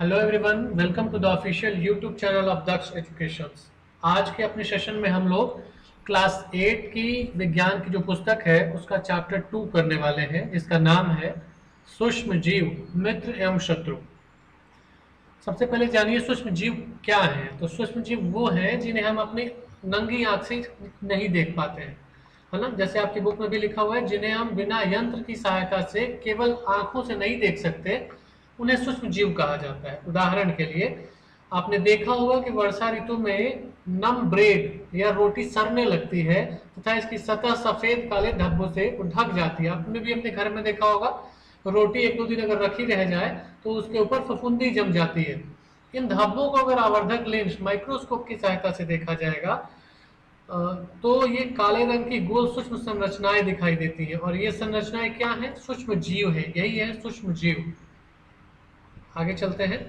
Hello everyone, welcome to the official YouTube channel of Daksh education. आज के अपने session में हम लोग क्लास 8 की विज्ञान की जो पुस्तक है उसका चैप्टर 2 करने वाले हैं, जिसका नाम है सूक्ष्म जीव, मित्र एवं शत्रु। सबसे पहले जानिए सूक्ष्म जीव क्या है। तो सूक्ष्म जीव वो हैं जिन्हें हम अपनी नंगी आंख से नहीं देख पाते हैं, है ना। जैसे आपकी बुक में भी लिखा हुआ है, जिन्हें हम बिना यंत्र की सहायता से केवल आंखों से नहीं देख सकते, उन्हें सूक्ष्म जीव कहा जाता है। उदाहरण के लिए आपने देखा होगा कि वर्षा ऋतु में नम ब्रेड या रोटी सड़ने लगती है तथा इसकी सतह सफेद काले धब्बों से ढक जाती है। आपने भी अपने घर में देखा होगा, रोटी एक दो दिन अगर रखी रह जाए तो उसके ऊपर फफूंदी जम जाती है। इन धब्बों को अगर आवर्धक लेंस माइक्रोस्कोप की सहायता से देखा जाएगा तो ये काले रंग की गोल सूक्ष्म संरचनाएं दिखाई देती हैं, और ये संरचनाएं क्या है? सूक्ष्म जीव है। यही है सूक्ष्म जीव। आगे चलते हैं।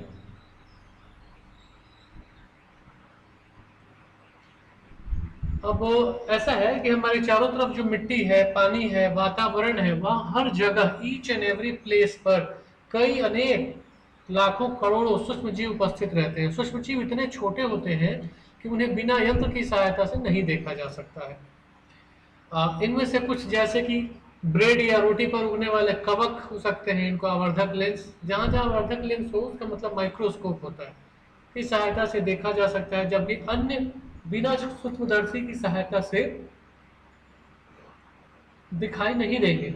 अब ऐसा है कि हमारे चारों तरफ जो मिट्टी है, पानी है, वातावरण है, वहां हर जगह ईच एंड एवरी प्लेस पर कई अनेक लाखों करोड़ों सूक्ष्म जीव उपस्थित रहते हैं। सूक्ष्म जीव इतने छोटे होते हैं कि उन्हें बिना यंत्र की सहायता से नहीं देखा जा सकता है। इनमें से कुछ जैसे कि ब्रेड या रोटी पर उगने वाले कवक हो सकते हैं, इनको आवर्धक लेंस, जहां जहां आवर्धक लेंस हो उसका मतलब माइक्रोस्कोप होता है, इस सहायता से देखा जा सकता है। जबकि अन्य बिना सूक्ष्मदर्शी की सहायता से दिखाई नहीं देंगे।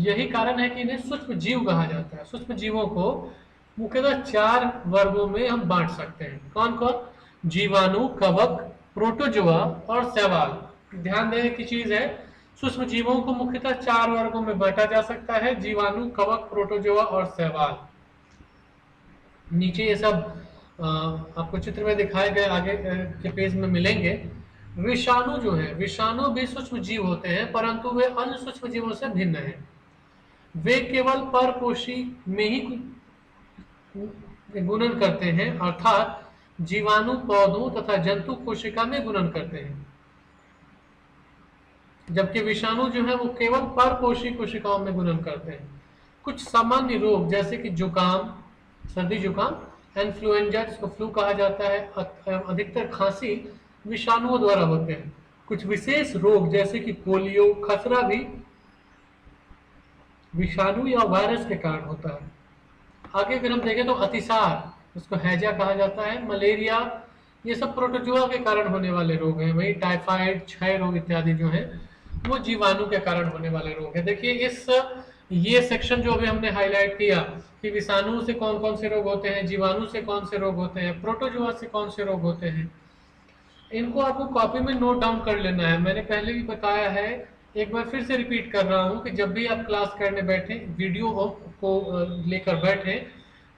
यही कारण है कि इन्हें सूक्ष्म जीव कहा जाता है। सूक्ष्म जीवों को मुख्यतः 4 वर्गों में हम बांट सकते हैं। कौन कौन? जीवाणु, कवक, प्रोटोजोआ और शैवाल। ध्यान देने की चीज है, सूक्ष्म जीवों को मुख्यतः 4 वर्गों में बांटा जा सकता है: जीवाणु, कवक, प्रोटोजोआ और शैवाल। नीचे ये सब आपको चित्र में दिखाए गए आगे के पेज में मिलेंगे। विषाणु जो है, विषाणु भी सूक्ष्म जीव होते हैं, परंतु वे अन्य सूक्ष्म जीवों से भिन्न हैं। वे केवल परपोषी में ही गुणन करते हैं, अर्थात जीवाणु पौधों तथा जंतु कोशिका में गुणन करते हैं, जबकि विषाणु जो है वो केवल परपोषी कोशिकाओं में गुणन करते हैं। कुछ सामान्य रोग जैसे कि जुकाम, सर्दी जुकाम, इन्फ्लुएंजा जिसको फ्लू कहा जाता है, अधिकतर खांसी विषाणुओं द्वारा होते हैं। कुछ विशेष रोग जैसे कि पोलियो, खसरा भी विषाणु या वायरस के कारण होता है। आगे अगर हम देखें तो अतिसार, इसको हैजा कहा जाता है, मलेरिया, ये सब प्रोटोजोआ के कारण होने वाले रोग हैं। वही टाइफाइड, क्षय रोग इत्यादि जो है वो जीवाणु के कारण होने वाले रोग हैं। देखिए ये सेक्शन जो अभी हमने हाईलाइट किया कि विषाणु से कौन कौन से रोग होते हैं, जीवाणु से कौन से रोग होते हैं, प्रोटोजोआ से कौन से रोग होते हैं, इनको आपको कॉपी में नोट डाउन कर लेना है। मैंने पहले भी बताया है, एक बार फिर से रिपीट कर रहा हूं कि जब भी आप क्लास करने बैठे, वीडियो को लेकर बैठे,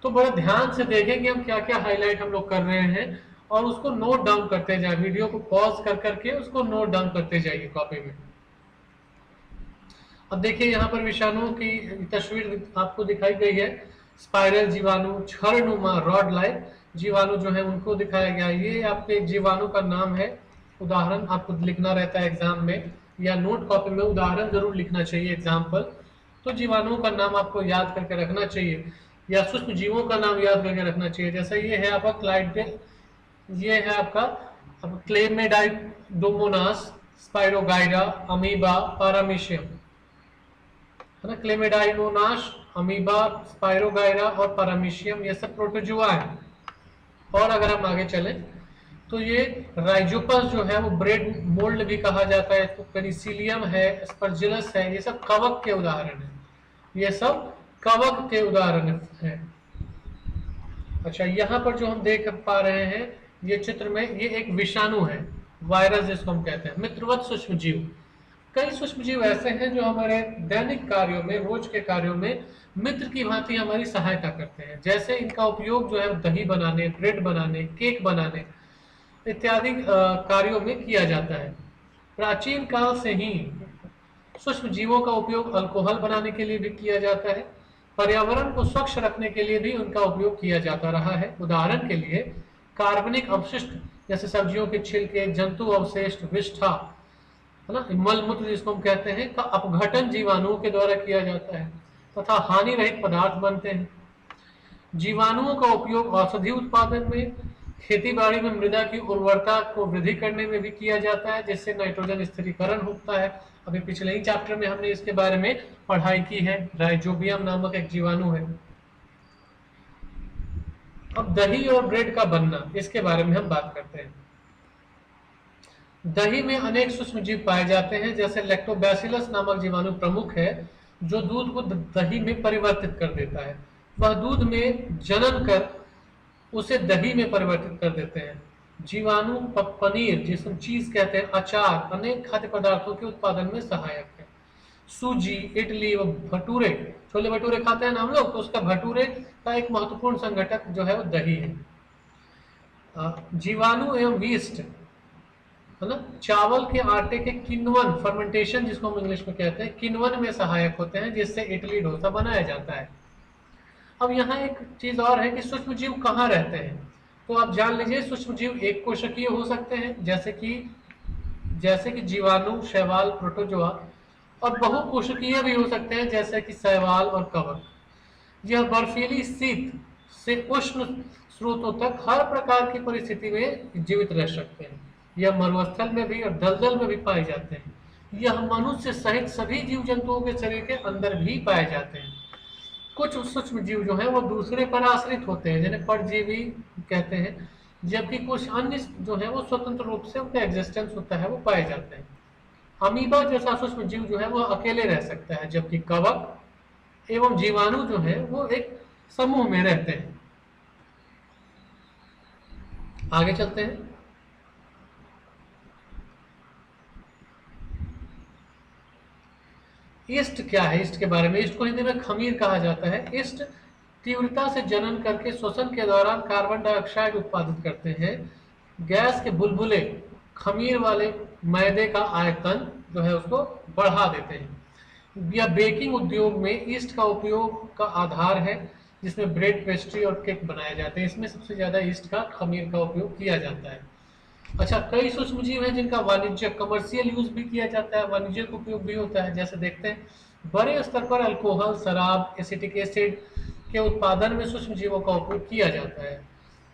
तो बड़ा ध्यान से देखें कि हम क्या क्या हाईलाइट हम लोग कर रहे हैं और उसको नोट डाउन करते जाए। वीडियो को पॉज कर करके उसको नोट डाउन करते जाइए कॉपी में। अब देखिए यहाँ पर विषाणुओं की तस्वीर आपको दिखाई गई है। स्पाइरल जीवाणु, छड़नुमा रॉड लाइक जीवाणु जो है उनको दिखाया गया। ये आपके जीवाणु का नाम है, उदाहरण आपको लिखना रहता है एग्जाम में, या नोट कॉपी में उदाहरण जरूर लिखना चाहिए, एग्जाम्पल। तो जीवाणुओं का नाम आपको याद करके रखना चाहिए, या सूक्ष्म जीवों का नाम याद करके रखना चाहिए। जैसे ये है आपका ये है आपका क्लेमेडाइडोमोनास, स्पाइरोगाइरा, अमीबा, पारामीशियम, है ना। क्लेमेडाइडोमोनास, अमीबा, स्पाइरोगाइरा और पारामीशियम ये सब प्रोटोजोआ है। और अगर हम आगे चलें तो ये राइजोपस जो है वो ब्रेड मोल्ड भी कहा जाता है, तो पेनिसिलियम है, स्पर्जिलस है, ये सब कवक के उदाहरण है। ये सब कवक के उदाहरण है। अच्छा, यहाँ पर जो हम देख पा रहे हैं ये चित्र में, ये एक विषाणु है, वायरस जिसको हम कहते हैं, मित्रवत सूक्ष्म जीव। कई सूक्ष्म जीव ऐसे हैं जो हमारे दैनिक कार्यों में, रोज के कार्यों में मित्र की भांति हमारी सहायता करते हैं। जैसे इनका उपयोग जो है दही बनाने, ब्रेड बनाने, केक बनाने इत्यादि कार्यों में किया जाता है। प्राचीन काल से ही सूक्ष्म जीवों का उपयोग अल्कोहल बनाने के लिए भी किया जाता है। पर्यावरण को स्वच्छ रखने के लिए भी उनका उपयोग किया जाता रहा है। उदाहरण के लिए कार्बनिक अपशिष्ट जैसे सब्जियों के छिलके, जंतु अवशेष, विष्ठा, है ना, मल मूत्र जिसको हम कहते हैं, का अपघटन जीवाणुओं के द्वारा किया जाता है तथा हानि रहित पदार्थ बनते हैं। जीवाणुओं का उपयोग औषधि उत्पादन में, खेती बाड़ी में मृदा की उर्वरता को वृद्धि करने में भी किया जाता है, जिससे नाइट्रोजन स्थिरीकरण होता है। अभी पिछले ही चैप्टर में हमने इसके बारे में पढ़ाई की है। राइजोबियम नामक एक जीवाणु है। अब दही और ब्रेड का बनना, इसके बारे में हम बात करते हैं। दही में अनेक सूक्ष्म जीव पाए जाते हैं, जैसे लैक्टोबैसिलस नामक जीवाणु प्रमुख है, जो दूध को दही में परिवर्तित कर देता है। वह दूध में जनन कर उसे दही में परिवर्तित कर देते हैं। जीवाणु पनीर, जिसे चीज कहते हैं, अचार, अनेक खाद्य पदार्थों के उत्पादन में सहायक है। सूजी, इडली व भटूरे, छोले भटूरे खाते हैं ना हम लोग, तो उसका भटूरे का एक महत्वपूर्ण संघटक जो है वो दही है। जीवाणु एवं वीस्ट, है ना, चावल के आटे के किण्वन, फर्मेंटेशन जिसको हम इंग्लिश में कहते हैं, किण्वन में सहायक होते हैं, जिससे इडली डोसा बनाया जाता है। अब यहाँ एक चीज और है कि सूक्ष्म जीव कहाँ रहते हैं। तो आप जान लीजिए, सूक्ष्म जीव एक कोशिकीय हो सकते हैं, जैसे कि जीवाणु, शैवाल, प्रोटोजोआ, और बहुकोशिकीय भी हो सकते हैं, जैसे कि शैवाल और कवक। यह बर्फीली शीत से उष्ण स्रोतों तक हर प्रकार की परिस्थिति में जीवित रह सकते हैं। यह मरुस्थल में भी और दलदल में भी पाए जाते हैं। यह मनुष्य सहित सभी जीव जंतुओं के शरीर के अंदर भी पाए जाते हैं। कुछ सूक्ष्म जीव जो हैं वो दूसरे पर आश्रित होते हैं, जिन्हें परजीवी कहते हैं, जबकि कुछ अन्य जो है वो स्वतंत्र रूप से उनका एग्जिस्टेंस होता है, वो पाए जाते हैं। अमीबा जैसा सूक्ष्म जीव जो है वो अकेले रह सकता है, जबकि कवक एवं जीवाणु जो है वो एक समूह में रहते हैं। आगे चलते हैं। ईस्ट क्या है, ईस्ट के बारे में। ईस्ट को हिंदी में खमीर कहा जाता है। ईस्ट तीव्रता से जनन करके श्वसन के दौरान कार्बन डाइऑक्साइड उत्पादित करते हैं। गैस के बुलबुले खमीर वाले मैदे का आयतन जो है उसको बढ़ा देते हैं। या बेकिंग उद्योग में ईस्ट का उपयोग का आधार है, जिसमें ब्रेड, पेस्ट्री और केक बनाए जाते हैं। इसमें सबसे ज्यादा ईस्ट का, खमीर का उपयोग किया जाता है। अच्छा, कई सूक्ष्म जीव हैं जिनका वाणिज्य, कमर्शियल यूज भी किया जाता है, वाणिज्यिक उपयोग भी होता है। जैसे देखते हैं, बड़े स्तर पर अल्कोहल, शराब, एसिटिक एसिड के उत्पादन में सूक्ष्म जीवों का उपयोग किया जाता है।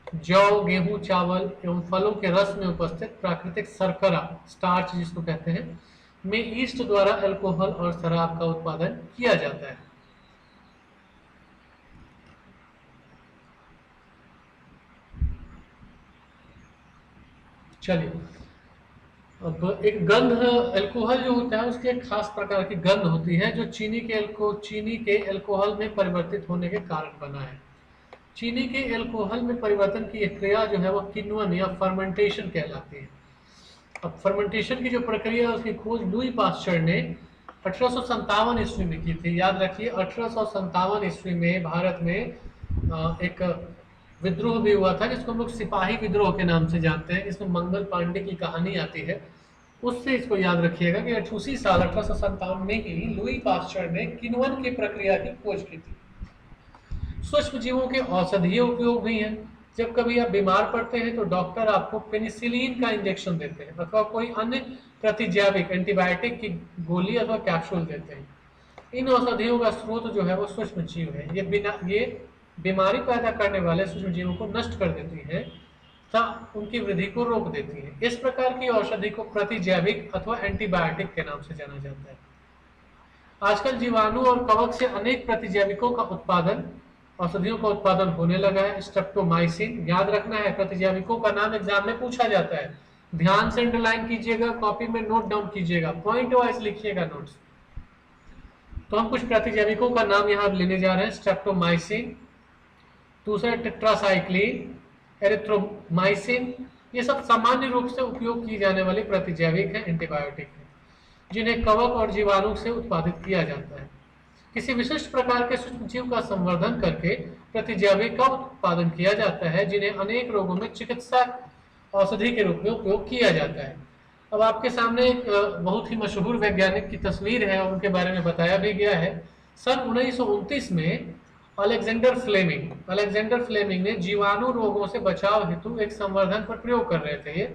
जौ, गेहूं, चावल एवं फलों के रस में उपस्थित प्राकृतिक शर्करा, स्टार्च जिसको कहते हैं, में ईस्ट द्वारा अल्कोहल और शराब का उत्पादन किया जाता है। चलिए, अब एक गंध, अल्कोहल जो होता है उसकी एक खास प्रकार की गंध होती है, जो चीनी के अल्कोहल में परिवर्तित होने के कारण बना है। चीनी के अल्कोहल में परिवर्तन की एक क्रिया जो है वो किण्वन या फर्मेंटेशन कहलाती है। अब फर्मेंटेशन की जो प्रक्रिया है उसकी खोज लुई पास्चर ने 1857 ईस्वी में की थी। याद रखिए, 1857 ईस्वी में भारत में एक विद्रोह भी हुआ था, जिसको हम लोग सिपाही विद्रोह के नाम से जानते हैं। इसमें मंगल पांडे की कहानी आती है, उससे इसको याद रखिएगा कि उसी साल 1857 में ही लुई पास्चर ने किण्वन की प्रक्रिया की खोज की थी। सूक्ष्म जीवों के औषधीय उपयोग भी हैं। जब कभी आप बीमार पड़ते हैं तो डॉक्टर आपको पेनिसिलिन का इंजेक्शन देते हैं, अथवा कोई अन्य प्रतिजैविक एंटीबायोटिक की गोली अथवा कैप्सूल देते हैं। इन औषधियों का स्रोत जो है वो सूक्ष्म जीव है। ये बीमारी पैदा करने वाले सूक्ष्म जीवों को नष्ट कर देती है तथा उनकी वृद्धि को रोक देती है। इस प्रकार की औषधि को प्रतिजैविक अथवा एंटीबायोटिक के नाम से जाना जाता है। आजकल जीवाणु और कवक से अनेक प्रतिजैविकों का उत्पादन, औषधियों का उत्पादन होने लगा है। स्ट्रेप्टोमाइसिन, याद रखना है, प्रतिजैविकों का नाम एग्जाम में पूछा जाता है, ध्यान से अंडरलाइन कीजिएगा, कॉपी में नोट डाउन कीजिएगा, पॉइंट वाइज लिखिएगा नोट्स। तो हम कुछ प्रतिजैविकों का नाम यहाँ लेने जा रहे हैं। स्ट्रेप्टोमाइसिन, दूसरा टेट्रासाइक्लिन, एरिथ्रोमाइसिन, ये सब सामान्य रूप से उपयोग की जाने वाली प्रतिजैविक है, एंटीबायोटिक है, जिन्हें कवक और जीवाणु से उत्पादित किया जाता है। किसी विशिष्ट प्रकार के सूक्ष्म जीव का संवर्धन करके प्रतिजैविक का उत्पादन किया जाता है, जिन्हें अनेक रोगों में चिकित्सा औषधि के रूप में उपयोग किया जाता है। अब आपके सामने एक बहुत ही मशहूर वैज्ञानिक की तस्वीर है और उनके बारे में बताया भी गया है। सन 1929 में अलेक्जेंडर फ्लेमिंग ने जीवाणु रोगों से बचाव हेतु एक संवर्धन पर प्रयोग कर रहे थे।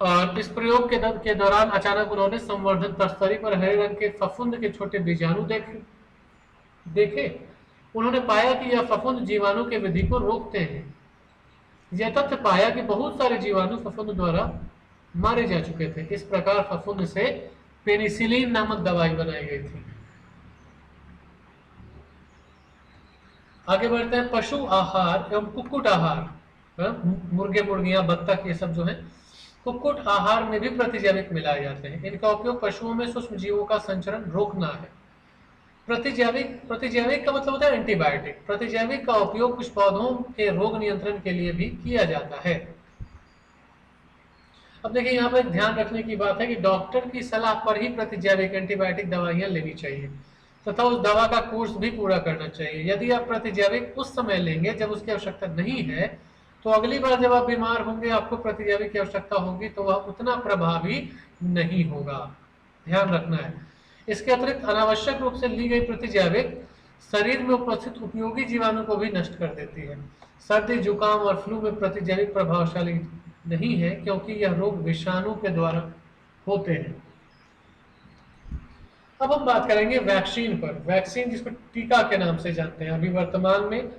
और इस प्रयोग के दौरान अचानक उन्होंने संवर्धन तस्तरी पर हरे रंग के फफूंद के छोटे बीजाणु देखे। उन्होंने पाया कि यह फफूंद जीवाणु के वृद्धि को रोकते हैं। यह तथ्य पाया कि बहुत सारे जीवाणु फफूंद द्वारा मारे जा चुके थे। इस प्रकार फफूंद से पेनिसिलिन नामक दवाई बनाई गई थी। आगे बढ़ते हैं, पशु आहार एवं कुक्कुट आहार, मुर्गे मुर्गियां बत्तख ये सब जो है, कुक्कुट आहार में भी प्रतिजैविक मिलाए जाते हैं। इनका उपयोग पशुओं में सूक्ष्म जीवों का संचरण रोकना है। प्रतिजैविक का मतलब होता है एंटीबायोटिक। प्रतिजैविक का उपयोग कुछ पौधों के रोग नियंत्रण के लिए भी किया जाता है। अब देखिए यहाँ पर ध्यान रखने की बात है कि डॉक्टर की सलाह पर ही प्रतिजैविक एंटीबायोटिक दवाइयां लेनी चाहिए तथा उस दवा का कोर्स भी पूरा करना चाहिए। यदि आप प्रतिजैविक उस समय लेंगे जब उसकी आवश्यकता नहीं है, तो अगली बार जब आप बीमार होंगे, आपको प्रतिजैविक की आवश्यकता होगी, तो वह उतना प्रभावी नहीं होगा। ध्यान रखना है। इसके अतिरिक्त अनावश्यक रूप से ली गई प्रतिजैविक शरीर में उपस्थित उपयोगी जीवाणु को भी नष्ट कर देती है। सर्दी, जुकाम और फ्लू में प्रतिजैविक प्रभावशाली नहीं है, क्योंकि यह रोग विषाणु के द्वारा होते हैं। अब हम बात करेंगे वैक्सीन पर। वैक्सीन जिसको टीका के नाम से जानते हैं। अभी वर्तमान में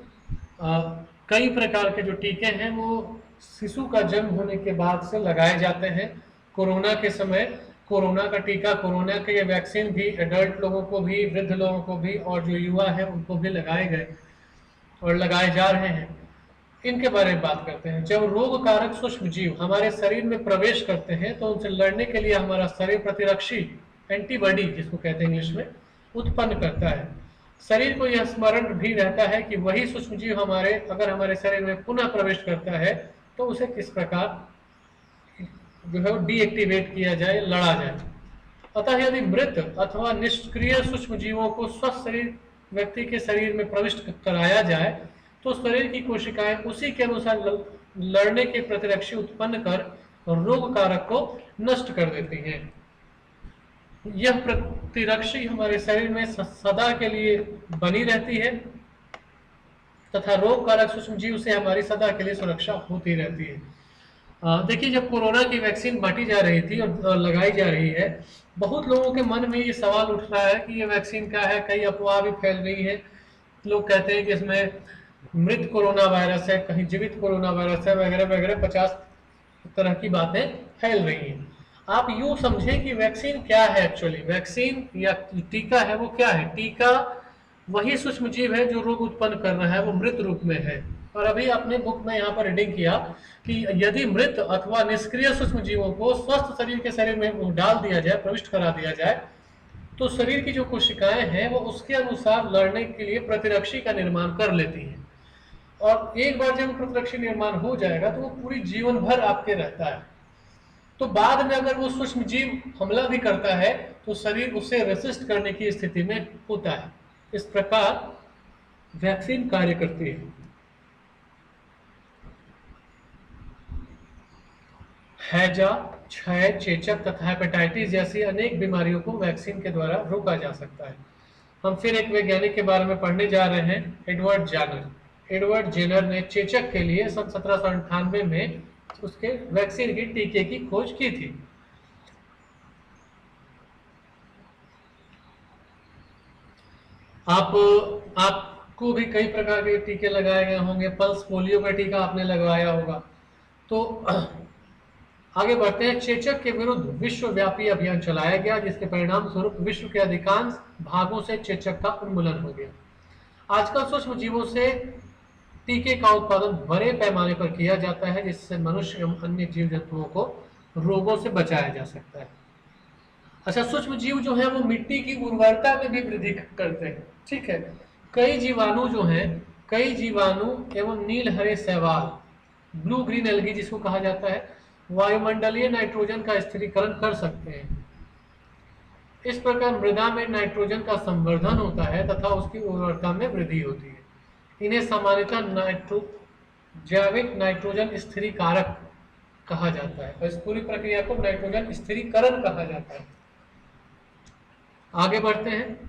कई प्रकार के जो टीके हैं वो शिशु का जन्म होने के बाद से लगाए जाते हैं। कोरोना के समय कोरोना का टीका, कोरोना के ये वैक्सीन भी एडल्ट लोगों को भी, वृद्ध लोगों को भी और जो युवा है उनको भी लगाए गए और लगाए जा रहे हैं। इनके बारे में बात करते हैं। जब रोग कारक सूक्ष्म जीव हमारे शरीर में प्रवेश करते हैं तो उनसे लड़ने के लिए हमारा शरीर प्रतिरक्षी एंटीबॉडी, जिसको कहते हैं इंग्लिश में, उत्पन्न करता है। शरीर को यह स्मरण भी रहता है कि वही सूक्ष्म जीव अगर हमारे शरीर में पुनः प्रवेश करता है तो उसे किस प्रकार जो है डीएक्टिवेट किया जाए, लड़ा जाए। अतः यदि मृत अथवा निष्क्रिय सूक्ष्म जीवों को स्वस्थ शरीर व्यक्ति के शरीर में प्रविष्ट कराया जाए तो शरीर की कोशिकाएं उसी के अनुसार लड़ने के प्रतिरक्षी उत्पन्न कर रोग कारक को नष्ट कर देती हैं। यह प्रतिरक्षी हमारे शरीर में सदा के लिए बनी रहती है तथा रोग कारक सूक्ष्म जीव से हमारी सदा के लिए सुरक्षा होती रहती है। देखिए, जब कोरोना की वैक्सीन बांटी जा रही थी और लगाई जा रही है, बहुत लोगों के मन में ये सवाल उठ रहा है कि ये वैक्सीन क्या है। कई अफवाह भी फैल रही है। लोग कहते हैं कि इसमें मृत कोरोना वायरस है, कहीं जीवित कोरोना वायरस है, वगैरह वगैरह 50 तरह की बातें फैल रही हैं। आप यूं समझें कि वैक्सीन क्या है। एक्चुअली वैक्सीन या टीका है वो क्या है। टीका वही सूक्ष्म जीव है जो रोग उत्पन्न कर रहा है, वो मृत रूप में है। और अभी अपने बुक में यहाँ पर रीडिंग किया कि यदि मृत अथवा निष्क्रिय सूक्ष्म जीवों को स्वस्थ शरीर के शरीर में डाल दिया जाए, प्रविष्ट करा दिया जाए, तो शरीर की जो कोशिकाएं हैं वो उसके अनुसार लड़ने के लिए प्रतिरक्षी का निर्माण कर लेती हैं। और एक बार जब प्रतिरक्षी निर्माण हो जाएगा तो वो पूरी जीवन भर आपके रहता है। तो बाद में अगर वो सूक्ष्म जीव हमला भी करता है तो शरीर उसे रेसिस्ट करने की स्थिति में होता है। इस प्रकार वैक्सीन कार्य करती है। हैजा, क्षय, चेचक तथा हेपेटाइटिस जैसी अनेक बीमारियों को वैक्सीन के द्वारा रोका जा सकता है। हम फिर एक वैज्ञानिक के बारे में पढ़ने जा रहे हैं, एडवर्ड जेनर। एडवर्ड जेनर ने चेचक के लिए सन 1798 में उसके वैक्सीन की टीके की खोज की थी। आपको भी कई प्रकार के टीके लगाए गए होंगे। पल्स पोलियो का टीका आपने लगवाया होगा। तो आगे बढ़ते हैं। चेचक के विरुद्ध विश्वव्यापी अभियान चलाया गया, जिसके परिणाम स्वरूप विश्व के अधिकांश भागों से चेचक का उन्मूलन हो गया। आजकल सूक्ष्म जीवों से टीके का उत्पादन बड़े पैमाने पर किया जाता है, जिससे मनुष्य एवं अन्य जीव जंतुओं को रोगों से बचाया जा सकता है। अच्छा, सूक्ष्म जीव जो है वो मिट्टी की उर्वरता में भी वृद्धि करते हैं। ठीक है, कई जीवाणु जो हैं, कई जीवाणु एवं नील हरे शैवाल, ब्लू ग्रीन एल्गी जिसको कहा जाता है, वायुमंडलीय नाइट्रोजन का स्थिरीकरण कर सकते हैं। इस प्रकार मृदा में नाइट्रोजन का संवर्धन होता है तथा उसकी उर्वरता में वृद्धि होती है। इन्हें सामान्यतः जैविक नाइट्रोजन स्थिरीकारक कहा जाता है और इस पूरी प्रक्रिया को नाइट्रोजन स्थिरीकरण कहा जाता है। आगे बढ़ते हैं।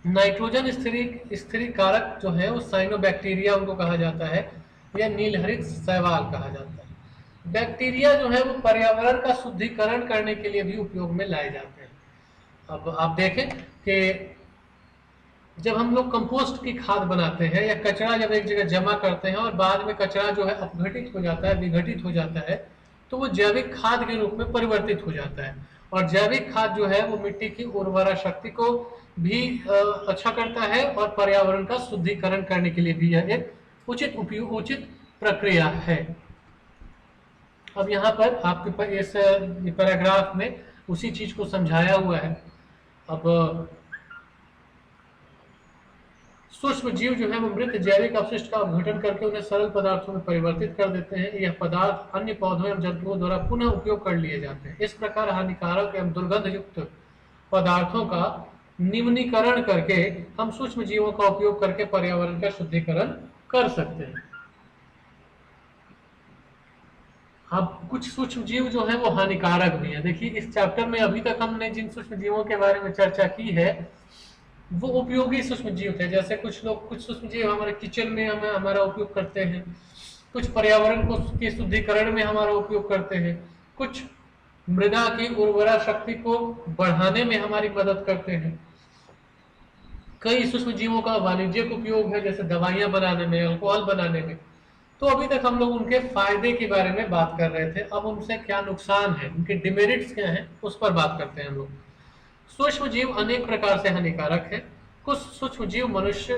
नाइट्रोजन स्थिरीकारक जो है वो साइनोबैक्टीरिया उनको कहा जाता है या नीलहरित शैवाल कहा जाता है। बैक्टीरिया जो है वो पर्यावरण का शुद्धिकरण करने के लिए भी उपयोग में लाए जाते हैं। अब आप देखें कि जब हम लोग कंपोस्ट की खाद बनाते हैं या कचरा जब एक जगह जमा करते हैं और बाद में कचरा जो है अपघटित हो जाता है, विघटित हो जाता है, तो वो जैविक खाद के रूप में परिवर्तित हो जाता है। और जैविक खाद जो है वो मिट्टी की उर्वरा शक्ति को भी अच्छा करता है और पर्यावरण का शुद्धिकरण करने के लिए भी यह एक उचित प्रक्रिया है। अब यहाँ पर आपके पास इस पैराग्राफ में उसी चीज को समझाया हुआ है। अब सूक्ष्म जीव जो है वो मृत जैविक अपशिष्ट का अपघटन करके उन्हें सरल पदार्थों में परिवर्तित कर देते हैं। यह पदार्थ अन्य पौधों एवं जंतुओं द्वारा पुनः उपयोग कर लिए जाते हैं। इस प्रकार हानिकारक एवं दुर्गंध युक्त पदार्थों का निम्नीकरण करके हम सूक्ष्म जीवों का उपयोग करके पर्यावरण का शुद्धिकरण कर सकते हैं। अब कुछ सूक्ष्म जीव जो है वो हानिकारक भी है। देखिए इस चैप्टर में अभी तक हमने जिन सूक्ष्म जीवों के बारे में चर्चा की है वो उपयोगी सूक्ष्म जीव थे। जैसे कुछ लोग कुछ सूक्ष्म जीव हमारे किचन में हमारा उपयोग करते हैं, कुछ पर्यावरण को के शुद्धिकरण में हमारा उपयोग करते हैं, कुछ मृदा की उर्वरा शक्ति को बढ़ाने में हमारी मदद करते हैं। कई सूक्ष्म जीवों का वाणिज्यिक उपयोग है, जैसे दवाइयां बनाने में, अल्कोहल बनाने में। तो अभी तक हम लोग उनके फायदे के बारे में बात कर रहे थे। अब उनसे क्या नुकसान है, उनके डिमेरिट्स क्या हैं, उस पर बात करते हैं हम लोग। सूक्ष्म जीव अनेक प्रकार से हानिकारक है। कुछ सूक्ष्म जीव मनुष्य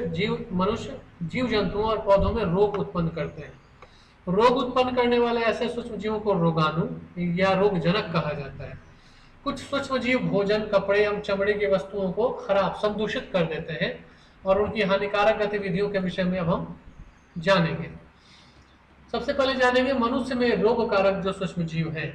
जीव जंतुओं और पौधों में रोग उत्पन्न करते हैं। रोग उत्पन्न करने वाले ऐसे सूक्ष्म जीवों को रोगाणु या रोगजनक कहा जाता है। कुछ सूक्ष्म जीव भोजन, कपड़े एवं चमड़े की वस्तुओं को खराब संदूषित कर देते हैं और उनकी हानिकारक गतिविधियों के विषय में अब हम जानेंगे। सबसे पहले जानेंगे मनुष्य में रोगकारक जो सूक्ष्म जीव है।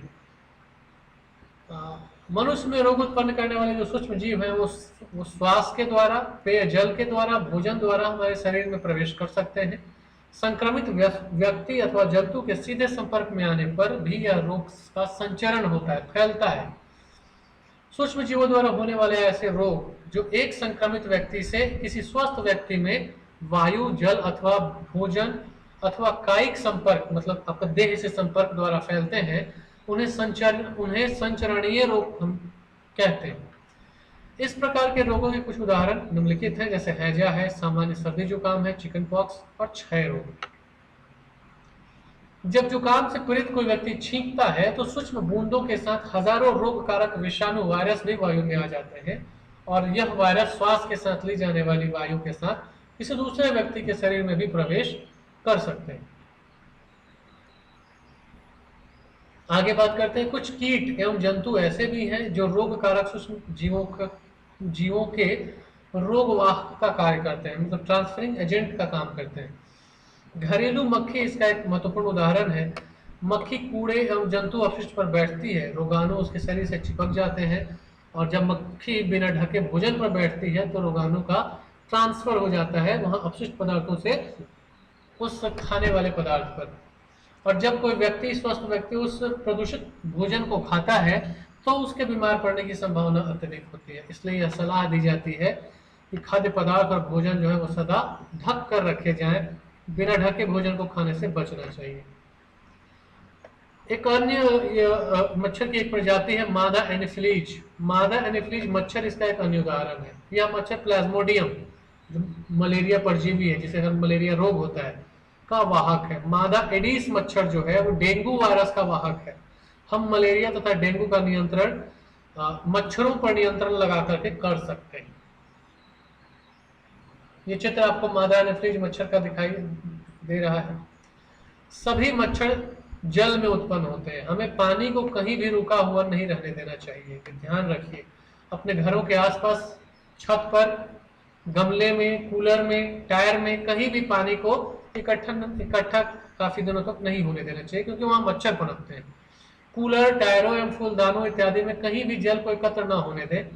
मनुष्य में रोग उत्पन्न करने वाले जो सूक्ष्म जीव हैं वो श्वास के द्वारा, पेयजल के द्वारा, भोजन द्वारा हमारे शरीर में प्रवेश कर सकते हैं। संक्रमित व्यक्ति अथवा जंतु के सीधे संपर्क में आने पर भी यह रोग का संचरण होता है, फैलता है। सूक्ष्म जीवों द्वारा होने वाले ऐसे रोग जो एक संक्रमित व्यक्ति से किसी स्वस्थ व्यक्ति में वायु, जल अथवा भोजन अथवा कायिक संपर्क मतलब आपका देह से संपर्क द्वारा फैलते हैं, उन्हें संचरणीय रोग हम कहते हैं। इस प्रकार के रोगों के कुछ उदाहरण निम्नलिखित हैं, जैसे हैजा है, सामान्य सर्दी जुकाम है, चिकन पॉक्स और क्षय रोग। जब जुकाम से पीड़ित कोई व्यक्ति छींकता है तो सूक्ष्म बूंदों के साथ हजारों रोगकारक विषाणु वायरस भी वायु में आ जाते हैं और यह वायरस श्वास के साथ ली जाने वाली वायु के साथ किसी दूसरे व्यक्ति के शरीर में भी प्रवेश कर सकते हैं। आगे बात करते हैं, कुछ कीट एवं जंतु ऐसे भी हैं जो रोगकारक सूक्ष्म जीवों के रोगवाहक का कार्य करते हैं, मतलब ट्रांसफरिंग एजेंट का काम करते हैं। घरेलू मक्खी इसका एक महत्वपूर्ण उदाहरण है। मक्खी कूड़े एवं जंतु अपशिष्ट पर बैठती है, रोगाणु उसके शरीर से चिपक जाते हैं और जब मक्खी बिना ढके भोजन पर बैठती है तो रोगाणु का ट्रांसफर हो जाता है वहां अपशिष्ट पदार्थों से उस खाने वाले पदार्थ पर। और जब कोई व्यक्ति, स्वस्थ व्यक्ति उस प्रदूषित भोजन को खाता है तो उसके बीमार पड़ने की संभावना अत्यधिक होती है। इसलिए यह सलाह दी जाती है कि खाद्य पदार्थ और भोजन जो है वो सदा ढक कर रखे जाएं, बिना ढके भोजन को खाने से बचना चाहिए। एक अन्य मच्छर की एक प्रजाति है मादा एनोफिलीज। मादा एनोफिलीज मच्छर इसका एक अन्य उदाहरण है। यह मच्छर प्लाज्मोडियम जो मलेरिया परजीवी है, जिसे हम मलेरिया रोग होता है, का वाहक है। मादा एडिस मच्छर जो है वो डेंगू वायरस का वाहक है। हम मलेरिया तथा डेंगू का नियंत्रण मच्छरों पर नियंत्रण लगा करके कर सकते हैं। ये चित्र आपको मादा एनोफिलीज मच्छर का दिखाई दे रहा है। सभी मच्छर जल में उत्पन्न होते हैं। हमें पानी को कहीं भी रुका हुआ नहीं रहने देना चाहिए। ध्यान रखिए, अपने घरों के आसपास, छत पर, गमले में, कूलर में, टायर में कहीं भी पानी को इकट्ठा काफी दिनों तक नहीं होने देना चाहिए, क्योंकि वहां मच्छर पनपते हैं। कूलर, टायरों एवं फूलदानों इत्यादि में कहीं भी जल को एकत्र न होने दें,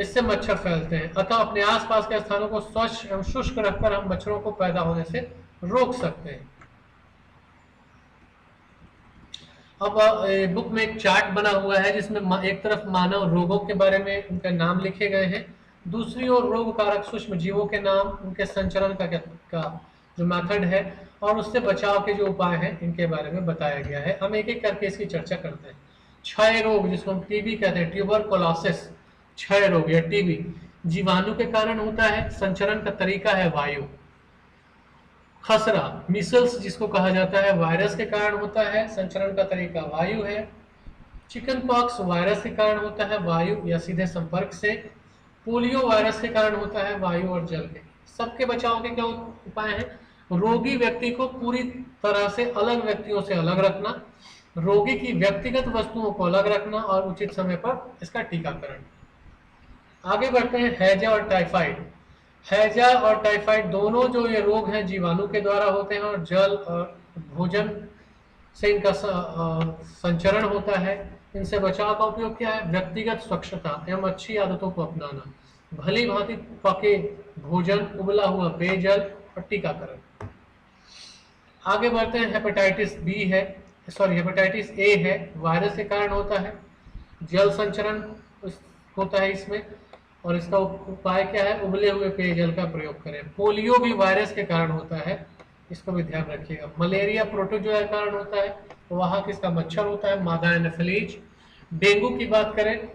इससे मच्छर फैलते हैं। अतः अपने आसपास के स्थानों को स्वच्छ एवं शुष्क रखकर हम मच्छरों को पैदा होने से रोक सकते हैं। अब बुक में एक चार्ट बना हुआ है जिसमें एक तरफ मानव रोगों के बारे में उनके नाम लिखे गए हैं, दूसरी ओर रोग कारक सूक्ष्म जीवों के नाम, उनके संचरण का जो मेथड है और उससे बचाव के जो उपाय हैं इनके बारे में बताया गया है। हम एक एक करके इसकी चर्चा करते हैं। क्षय रोग, जिसको हम टीबी कहते हैं, ट्यूबरकुलोसिस, क्षय रोग या टीबी, जीवाणु के कारण होता है, संचरण का तरीका है वायु। खसरा मिसल्स जिसको कहा जाता है वायरस के कारण होता है, संचरण का तरीका वायु है। चिकन पॉक्स वायरस के कारण होता है वायु या सीधे संपर्क से। पोलियो वायरस के कारण होता है वायु और जल के। सबके बचाव के क्या उपाय हैं? रोगी व्यक्ति को पूरी तरह से अलग व्यक्तियों से अलग रखना, रोगी की व्यक्तिगत वस्तुओं को अलग रखना और उचित समय पर इसका टीकाकरण। आगे बढ़ते हैं हैजा और टाइफाइड। हैजा और टाइफाइड दोनों जो ये रोग हैं जीवाणु के द्वारा होते हैं और जल और भोजन से इनका संचरण होता है। इनसे बचाव का उपयोग क्या है? व्यक्तिगत स्वच्छता एवं अच्छी आदतों को अपनाना, भली भांति पके भोजन, उबला हुआ पेयजल और टीकाकरण। आगे बढ़ते हैं हेपेटाइटिस बी है, सॉरी हेपेटाइटिस ए है, वायरस के कारण होता है, जल संचरण होता है इसमें और इसका उपाय क्या है? उबले हुए पेयजल का प्रयोग करें। पोलियो भी वायरस के कारण होता है, इसको भी ध्यान रखिएगा। मलेरिया प्रोटोजोआ के कारण होता है, वाहक इसका मच्छर होता है मादा एनाफिलीज। डेंगू की बात करें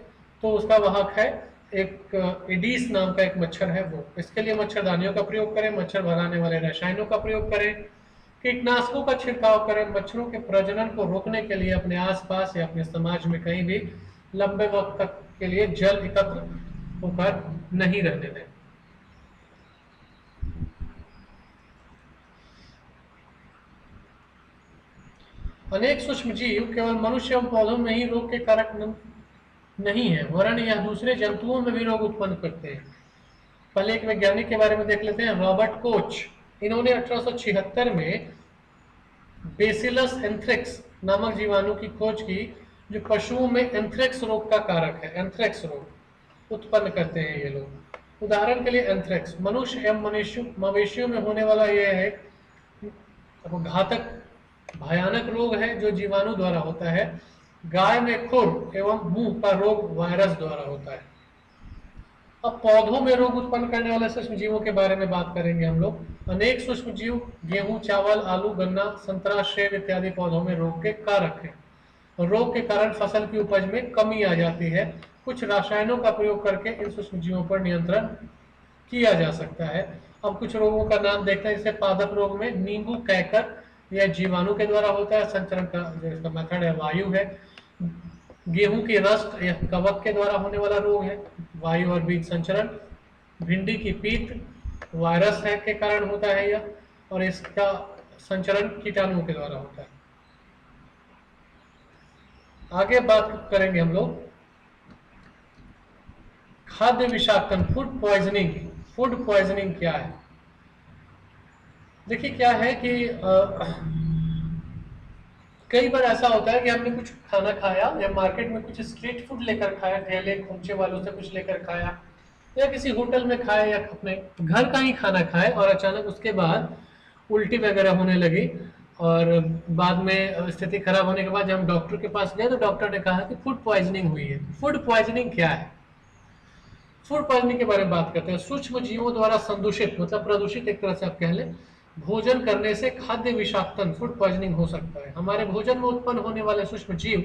तो उसका वाहक है एक एडीस नाम का एक मच्छर है वो। इसके लिए मच्छरदानियों का प्रयोग करें, मच्छर भगाने वाले रसायनों का प्रयोग करें, कीटनाशकों का छिड़काव करें, मच्छरों के प्रजनन को रोकने के लिए अपने आसपास या अपने समाज में कहीं भी लंबे वक्त तक के लिए जल एकत्र होकर नहीं रहने दें। अनेक सूक्ष्म जीव केवल मनुष्य एवं पौधों में ही रोग के कारक नहीं है, वरन यह दूसरे जंतुओं में भी रोग उत्पन्न करते हैं। पहले एक वैज्ञानिक के बारे में देख लेते हैं, रॉबर्ट कोच। इन्होंने 1876 में बेसिलस एंथ्रेक्स नामक जीवाणु की खोज की जो पशुओं में एंथ्रेक्स रोग का कारक है। एंथ्रेक्स रोग उत्पन्न करते हैं ये लोग। उदाहरण के लिए एंथ्रेक्स मनुष्य एवं मवेशियों में होने वाला यह है घातक भयानक रोग है जो जीवाणु द्वारा होता है। गाय में खुर एवं मुंह का रोग वायरस द्वारा होता है। अब पौधों में रोग उत्पन्न करने वाले सूक्ष्म जीवों के बारे में बात करेंगे हम लोग। अनेक सूक्ष्म जीव गेहूं, चावल, आलू, गन्ना, संतरा, सेब इत्यादि पौधों में रोग के कारक हैं। रोग के कारण फसल की उपज में कमी आ जाती है। कुछ रसायनों का प्रयोग करके इन सूक्ष्म जीवों पर नियंत्रण किया जा सकता है। अब कुछ रोगों का नाम देखते हैं। जैसे पादप रोग में नींबू कैकर यह जीवाणु के द्वारा होता है, संचरण का जो इसका मेथड है वायु है। गेहूं की रस्ट यह कवक के द्वारा होने वाला रोग है, वायु और बीज संचरण। भिंडी की पीत वायरस है के कारण होता है यह, और इसका संचरण कीटाणुओं के द्वारा होता है। आगे बात करेंगे हम लोग खाद्य विषाक्तन, फूड पॉइजनिंग। फूड पॉइजनिंग क्या है? देखिए क्या है कि कई बार ऐसा होता है कि हमने कुछ खाना खाया या मार्केट में कुछ स्ट्रीट फूड लेकर खाया, ठेले खोमचे वालों से कुछ लेकर खाया, या किसी होटल में खाया या अपने घर का ही खाना खाए और अचानक उसके बाद उल्टी वगैरह होने लगी और बाद में स्थिति खराब होने के बाद जब हम डॉक्टर के पास गए तो डॉक्टर ने कहा कि फूड पॉइजनिंग हुई है। फूड पॉइजनिंग क्या है? फूड पॉइजनिंग के बारे में बात करते हैं। सूक्ष्म जीवों द्वारा संदूषित मतलब प्रदूषित एक तरह से आप कह लें भोजन करने से खाद्य विषाक्तन फूड पॉइजनिंग हो सकता है। हमारे भोजन में उत्पन्न होने वाले सूक्ष्म जीव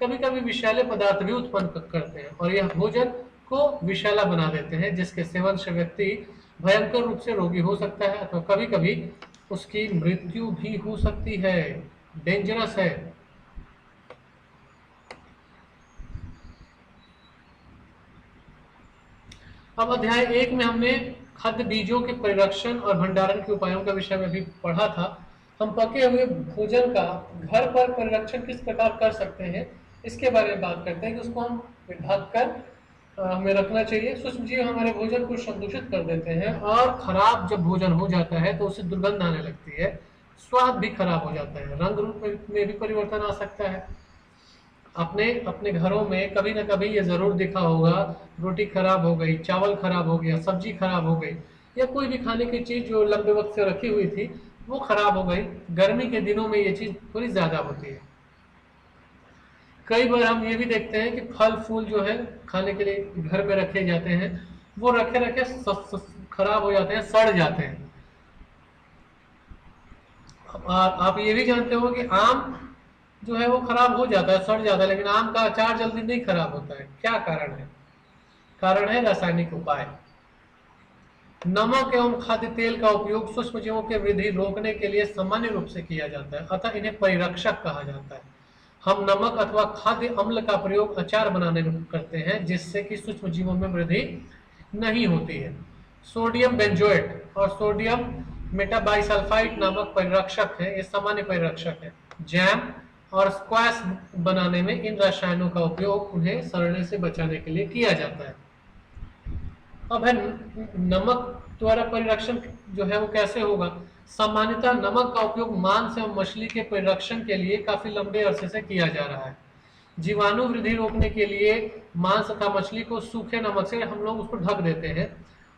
कभी कभी विषैले पदार्थ भी उत्पन्न करते हैं और यह भोजन को विषैला बना देते हैं, जिसके सेवन से व्यक्ति भयंकर रूप से रोगी हो सकता है अथवा कभी कभी उसकी मृत्यु भी हो सकती है। डेंजरस है। अब अध्याय 1 में हमने खाद्य बीजों के परिरक्षण और भंडारण के उपायों के विषय में भी पढ़ा था। हम पके हुए भोजन का घर पर परिरक्षण किस प्रकार कर सकते हैं इसके बारे में बात करते हैं कि उसको हम ढक कर हमें रखना चाहिए। सूक्ष्म जीव हमारे भोजन को संदूषित कर देते हैं और खराब जब भोजन हो जाता है तो उससे दुर्गंध आने लगती है, स्वाद भी खराब हो जाता है, रंग रूप में भी परिवर्तन आ सकता है। अपने अपने घरों में कभी ना कभी ये जरूर देखा होगा, रोटी खराब हो गई, चावल खराब हो गया, सब्जी खराब हो गई या कोई भी खाने की चीज जो लंबे वक्त से रखी हुई थी वो खराब हो गई। गर्मी के दिनों में ये चीज थोड़ी ज्यादा होती है। कई बार हम ये भी देखते हैं कि फल फूल जो है खाने के लिए घर में रखे जाते हैं वो रखे रखे खराब हो जाते हैं, सड़ जाते हैं। आप ये भी जानते हो कि आम जो है वो खराब हो जाता है, सड़ जाता है, लेकिन आम का अचार जल्दी नहीं खराब होता है। क्या कारण है? कारण है रासायनिक उपाय। नमक एवं खाद्य तेल का उपयोग सूक्ष्म जीवों के वृद्धि रोकने के लिए सामान्य रूप से किया जाता है, अतः इन्हें परिरक्षक कहा जाता है। हम नमक अथवा खाद्य अम्ल का प्रयोग अचार बनाने में करते हैं, जिससे कि सूक्ष्म जीवों में वृद्धि नहीं होती है। सोडियम बेंजोएट और सोडियम मेटाबाइसल्फाइड नामक परिरक्षक है, ये सामान्य परिरक्षक है। जैम और स्क्वैश बनाने में इन रसायनों का उपयोग उन्हें सड़ने से बचाने के लिए किया जाता है। अब है नमक द्वारा परिरक्षण जो है वो कैसे होगा। सामान्यतः नमक का उपयोग मांस एवं मछली के परिरक्षण के लिए काफी लंबे अरसे से किया जा रहा है। जीवाणु वृद्धि रोकने के लिए मांस तथा मछली को सूखे नमक से हम लोग उसको ढक देते हैं।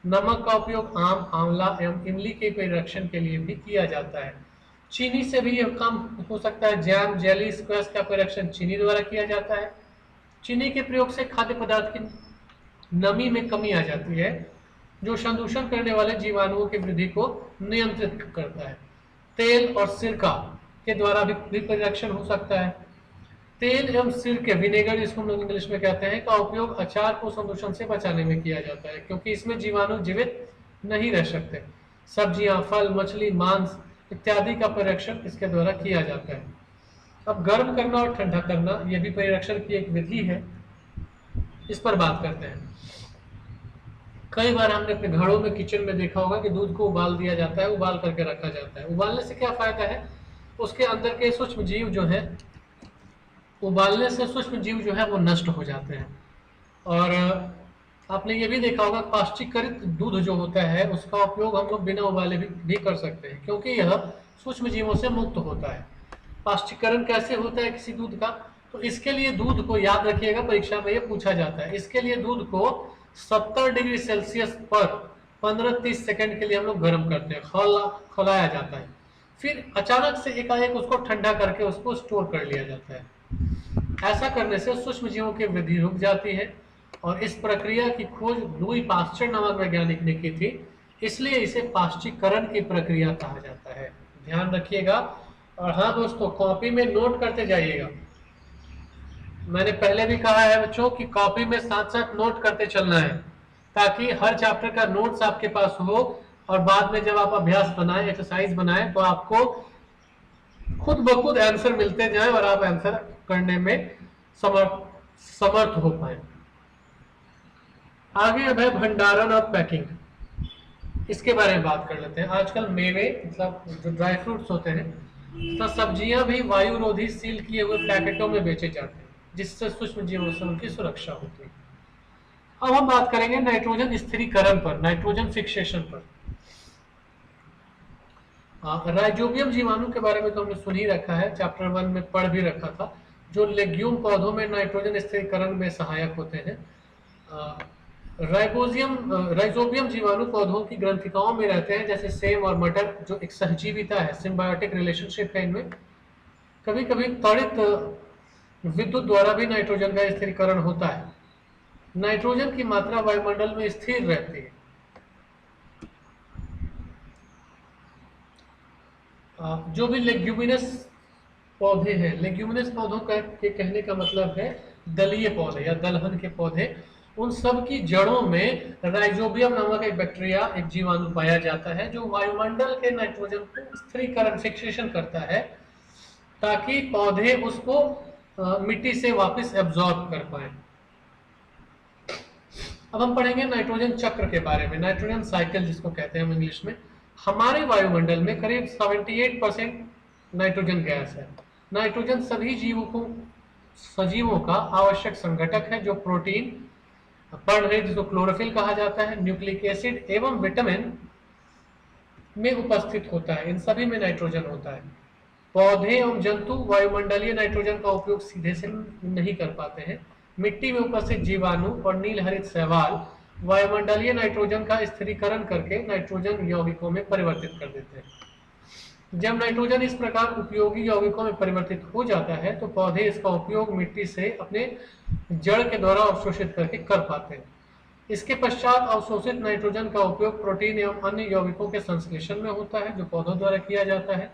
नमक का उपयोग आम, आंवला एवं इमली के परिरक्षण के लिए भी किया जाता है। चीनी से भी यह कम हो सकता है। जैम, जेली, स्क्वैश का परिरक्षण चीनी द्वारा किया जाता है। चीनी के प्रयोग से खाद्य पदार्थ की नमी में कमी आ जाती है, जो संदूषण करने वाले जीवाणुओं की वृद्धि को नियंत्रित करता है। तेल और सिरका के द्वारा भी परिरक्षण हो सकता है। तेल एवं सिरके, विनेगर जिसको हम लोग इंग्लिश में कहते हैं, का उपयोग अचार को संदूषण से बचाने में किया जाता है, क्योंकि इसमें जीवाणु जीवित नहीं रह सकते। सब्जियां, फल, मछली, मांस इत्यादि का परिरक्षण इसके द्वारा किया जाता है। अब गर्म करना और ठंडा करना, यह भी परिरक्षण की एक विधि है, इस पर बात करते हैं। कई बार हमने अपने घरों में, किचन में देखा होगा कि दूध को उबाल दिया जाता है, उबाल करके रखा जाता है। उबालने से क्या फायदा है, उसके अंदर के सूक्ष्म जीव जो है, उबालने से सूक्ष्म जीव जो है वो नष्ट हो जाते हैं। और आपने ये भी देखा होगा, पाश्चीकृत दूध जो होता है उसका उपयोग हम लोग बिना उबाले भी कर सकते हैं, क्योंकि यह सूक्ष्म जीवों से मुक्त होता है। पाश्चीकरण कैसे होता है किसी दूध का, तो इसके लिए दूध को, याद रखिएगा परीक्षा में ये पूछा जाता है, इसके लिए दूध को 70 डिग्री सेल्सियस पर 15-30 सेकंड के लिए हम लोग गर्म करते हैं, खौलाया जाता है। फिर अचानक से एकाएक उसको ठंडा करके उसको स्टोर कर लिया जाता है। ऐसा करने से सूक्ष्म जीवों की वृद्धि रुक जाती है, और इस प्रक्रिया की खोज लुई पास्चर नामक वैज्ञानिक ने की थी, इसलिए इसे पाश्चीकरण की प्रक्रिया कहा जाता है। ध्यान रखिएगा। और हाँ दोस्तों, कॉपी में नोट करते जाइएगा। मैंने पहले भी कहा है बच्चों कि कॉपी में साथ साथ नोट करते चलना है, ताकि हर चैप्टर का नोट्स आपके पास हो, और बाद में जब आप अभ्यास बनाएं, एक्सरसाइज बनाएं, तो आपको खुद ब खुद आंसर मिलते जाएं और आप आंसर करने में समर्थ हो पाए। आगे अब है भंडारण और पैकिंग, इसके बारे में बात कर लेते हैं। आजकल मेवे, मतलब जो ड्राई फ्रूट्स होते हैं, तथा सब्जियां भी वायुरोधी सील किए हुए पैकेटों में बेचे जाते हैं, जिससे सूक्ष्म जीवों से उनकी सुरक्षा होती है। अब हम बात करेंगे नाइट्रोजन स्थिरीकरण पर, नाइट्रोजन फिक्सेशन पर। राइजोबियम जीवाणु के बारे में तो हमने सुन ही रखा है, चैप्टर 1 में पढ़ भी रखा था, जो लेग्यूम पौधों में नाइट्रोजन स्थिरीकरण में सहायक होते हैं। राइजोबियम जीवाणु पौधों की ग्रंथिकाओं में रहते हैं, जैसे सेम और मटर, जो एक सहजीविता है, सिम्बायोटिक रिलेशनशिप है इनमें। कभी कभी त्वरित विद्युत द्वारा भी नाइट्रोजन का स्थिरीकरण होता है। नाइट्रोजन की मात्रा वायुमंडल में स्थिर रहती है। जो भी लेग्यूमिनस पौधे हैं, लेग्यूमिनस पौधों के कहने का मतलब है दलीय पौधे या दलहन के पौधे, उन सब की जड़ों में राइजोबियम नामक एक बैक्टीरिया, एक जीवाणु पाया जाता है, जो वायुमंडल के नाइट्रोजन को स्थिरीकरण, फिक्सेशन करता है, ताकि पौधे उसको मिट्टी से वापस एब्जॉर्ब कर पाए। अब हम पढ़ेंगे नाइट्रोजन चक्र के बारे में, नाइट्रोजन साइकिल जिसको कहते हैं हम इंग्लिश में। हमारे वायुमंडल में करीब 78% नाइट्रोजन गैस है। नाइट्रोजन सभी सजीवों का आवश्यक संघटक है, जो प्रोटीन, पर्णरेख जिसको क्लोरोफिल कहा जाता है, न्यूक्लिक एसिड एवं विटामिन में उपस्थित होता है। इन सभी में नाइट्रोजन होता है। पौधे एवं जंतु वायुमंडलीय नाइट्रोजन का उपयोग सीधे से नहीं कर पाते हैं। मिट्टी में उपस्थित जीवाणु और नील हरित शैवाल वायुमंडलीय नाइट्रोजन का स्थिरीकरण करके नाइट्रोजन यौगिकों में परिवर्तित कर देते हैं। जब नाइट्रोजन इस प्रकार उपयोगी यौगिकों में परिवर्तित हो जाता है, तो पौधे इसका उपयोग मिट्टी से अपने जड़ के द्वारा अवशोषित करके कर पाते हैं। इसके पश्चात अवशोषित नाइट्रोजन का उपयोग प्रोटीन एवं अन्य यौगिकों के संश्लेषण में होता है, जो पौधों द्वारा किया जाता है।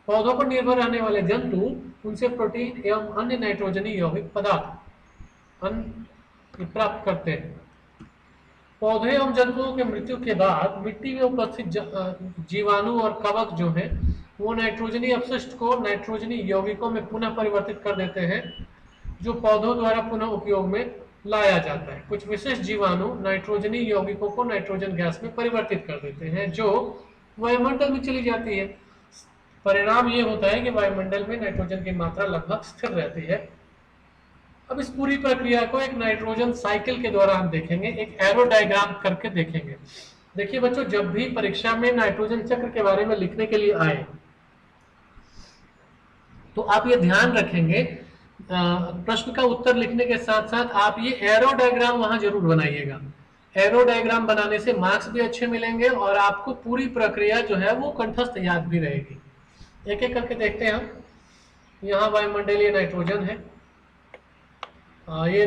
पौधों पर निर्भर रहने वाले जंतु उनसे प्रोटीन एवं अन्य नाइट्रोजनी यौगिक पदार्थ प्राप्त करते हैं। पौधे एवं जंतुओं के मृत्यु के बाद मिट्टी में उपस्थित जीवाणु और कवक जो है वो नाइट्रोजनी अपशिष्ट को नाइट्रोजनी यौगिकों में पुनः परिवर्तित कर देते हैं, जो पौधों द्वारा पुनः उपयोग में लाया जाता है। कुछ विशेष जीवाणु नाइट्रोजनी यौगिकों को नाइट्रोजन गैस में परिवर्तित कर देते हैं, जो वायुमंडल में चली जाती है। परिणाम ये होता है कि वायुमंडल में नाइट्रोजन की मात्रा लगभग स्थिर रहती है। अब इस पूरी प्रक्रिया को एक नाइट्रोजन साइकिल के द्वारा हम देखेंगे, एक एरो डायग्राम करके देखेंगे। देखिए बच्चों, जब भी परीक्षा में नाइट्रोजन चक्र के बारे में लिखने के लिए आए तो आप ये ध्यान रखेंगे, प्रश्न का उत्तर लिखने के साथ साथ आप ये एरो डायग्राम वहां जरूर बनाइएगा। एरो डायग्राम बनाने से मार्क्स भी अच्छे मिलेंगे और आपको पूरी प्रक्रिया जो है वो कंठस्थ याद भी रहेगी। एक एक करके देखते हैं हम। यहाँ वायुमंडलीय नाइट्रोजन है, ये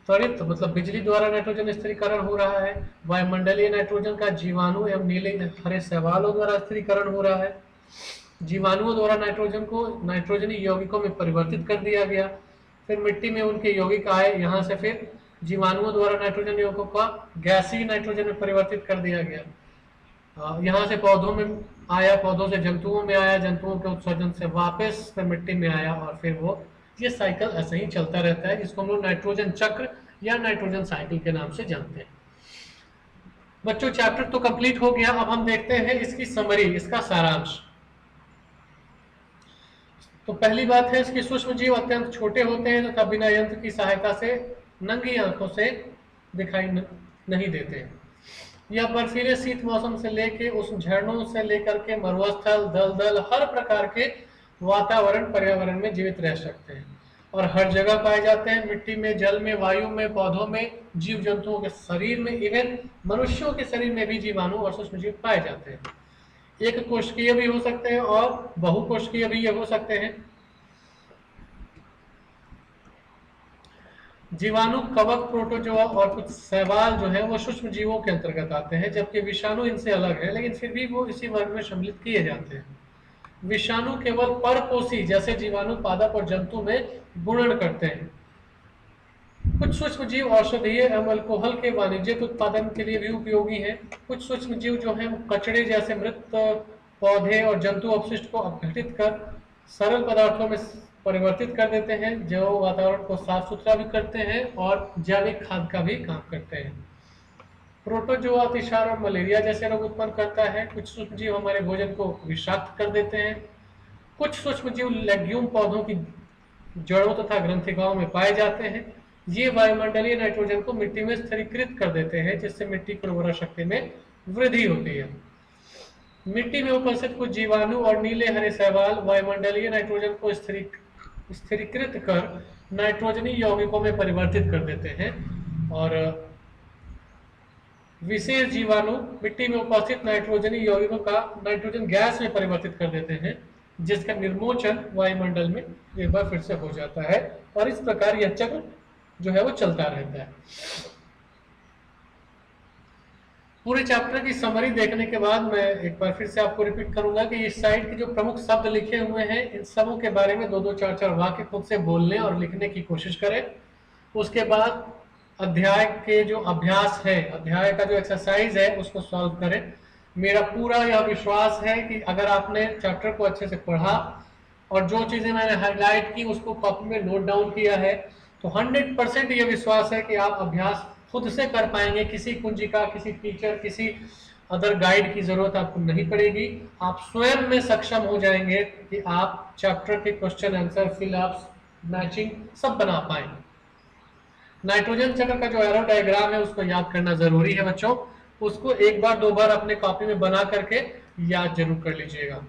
त्वरित मतलब बिजली द्वारा नाइट्रोजन स्थिरीकरण हो रहा है। वायुमंडलीय नाइट्रोजन का जीवाणु एवं नीले हरे शैवालों द्वारा स्थिरीकरण हो रहा है। जीवाणुओं द्वारा नाइट्रोजन को नाइट्रोजनी यौगिकों में परिवर्तित कर दिया गया, फिर मिट्टी में उनके यौगिक आए, यहाँ से फिर जीवाणुओं द्वारा नाइट्रोजन यौगिकों का गैसीय नाइट्रोजन में परिवर्तित कर दिया गया। यहाँ से पौधों में आया, पौधों से जंतुओं में आया, जंतुओं के उत्सर्जन से वापस फिर मिट्टी में आया और फिर वो ये साइकिल ऐसे ही चलता रहता है, जिसको हम लोग नाइट्रोजन चक्र या नाइट्रोजन साइकिल के नाम से जानते हैं। बच्चों चैप्टर तो कंप्लीट हो गया। अब हम देखते हैं इसकी समरी, इसका सारांश। तो पहली बात है, इसके सूक्ष्म जीव अत्यंत छोटे होते हैं तथा बिना यंत्र की सहायता से नंगी आंखों से दिखाई नहीं देते हैं। यह बर्फीले शीत मौसम से लेके उस झरनों से लेकर के मरुस्थल, दलदल, हर प्रकार के वातावरण पर्यावरण में जीवित रह सकते हैं और हर जगह पाए जाते हैं। मिट्टी में, जल में, वायु में, पौधों में, जीव जंतुओं के शरीर में, इवन मनुष्यों के शरीर में भी जीवाणु और सूक्ष्म जीव पाए जाते हैं। एक कोशिकीय भी हो सकते हैं और बहुकोशिकीय भी ये हो सकते हैं। जीवाणु, कवक, प्रोटोजोआ और कुछ शैवाल जो है वो सूक्ष्म जीवों के अंतर्गत आते हैं, जबकि विषाणु इनसे अलग है, लेकिन फिर भी वो इसी वर्ग में सम्मिलित किए जाते हैं। विषाणु केवल परपोषी जैसे जीवाणु, पादप और जंतु में गुणन करते हैं। कुछ सूक्ष्म जीव औषधीय एवं अल्कोहल के वाणिज्यिक उत्पादन के लिए भी उपयोगी हैं। कुछ सूक्ष्म जीव जो हैं वो कचड़े जैसे मृत पौधे और जंतु अपशिष्ट को अपघटित कर सरल पदार्थों में परिवर्तित कर देते हैं, जो वातावरण को साफ सुथरा भी करते हैं और जैविक खाद का भी काम करते हैं। प्रोटोजोआ अतिसार और मलेरिया जैसे रोग उत्पन्न करता है। कुछ सूक्ष्म जीव हमारे भोजन को विषाक्त कर देते हैं। कुछ सूक्ष्म जीव लेग्यूम पौधों की जड़ों तथा ग्रंथिकाओं में पाए जाते हैं। ये वायुमंडलीय नाइट्रोजन को मिट्टी में स्थिरीकृत कर देते हैं, जिससे मिट्टी की उर्वरा शक्ति में वृद्धि होती है। मिट्टी में उपस्थित कुछ जीवाणु और नीले हरे शैवाल वायुमंडलीय नाइट्रोजन को स्थिरीकृत कर नाइट्रोजनी यौगिकों में परिवर्तित कर देते हैं और विशेष जीवाणु मिट्टी में उपस्थित नाइट्रोजनी यौगिकों का नाइट्रोजन गैस में परिवर्तित कर देते हैं, जिसका निर्मोचन वायुमंडल में एक बार फिर से हो जाता है और इस प्रकार यह चक्र जो है वो चलता रहता है। पूरे चैप्टर की समरी देखने के बाद मैं एक बार फिर से आपको रिपीट करूंगा कि इस साइड के जो प्रमुख शब्द लिखे हुए हैं इन सबों के बारे में 2-2, 4-4 वाक्य खुद से बोलने और लिखने की कोशिश करें। उसके बाद अध्याय के जो अभ्यास है, अध्याय का जो एक्सरसाइज है उसको सॉल्व करें। मेरा पूरा यह विश्वास है कि अगर आपने चैप्टर को अच्छे से पढ़ा और जो चीजें मैंने हाईलाइट की उसको कॉपी में नोट डाउन किया है तो 100% यह विश्वास है कि आप अभ्यास खुद से कर पाएंगे। किसी कुंजिका, किसी टीचर, किसी अदर गाइड की जरूरत आपको नहीं पड़ेगी। आप स्वयं में सक्षम हो जाएंगे कि आप चैप्टर के question answer, fill ups, matching सब बना पाएंगे। नाइट्रोजन चक्र का जो एरो डायग्राम है उसको याद करना जरूरी है बच्चों। उसको एक बार 2 बार अपने कॉपी में बना करके याद जरूर कर लीजिएगा।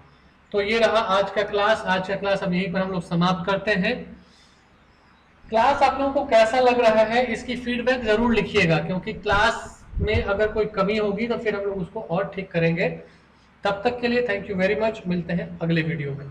तो ये रहा आज का क्लास। आज का क्लास अब यहीं पर हम लोग समाप्त करते हैं। क्लास आप लोगों को कैसा लग रहा है इसकी फीडबैक जरूर लिखिएगा, क्योंकि क्लास में अगर कोई कमी होगी तो फिर हम लोग उसको और ठीक करेंगे। तब तक के लिए थैंक यू वेरी मच। मिलते हैं अगले वीडियो में।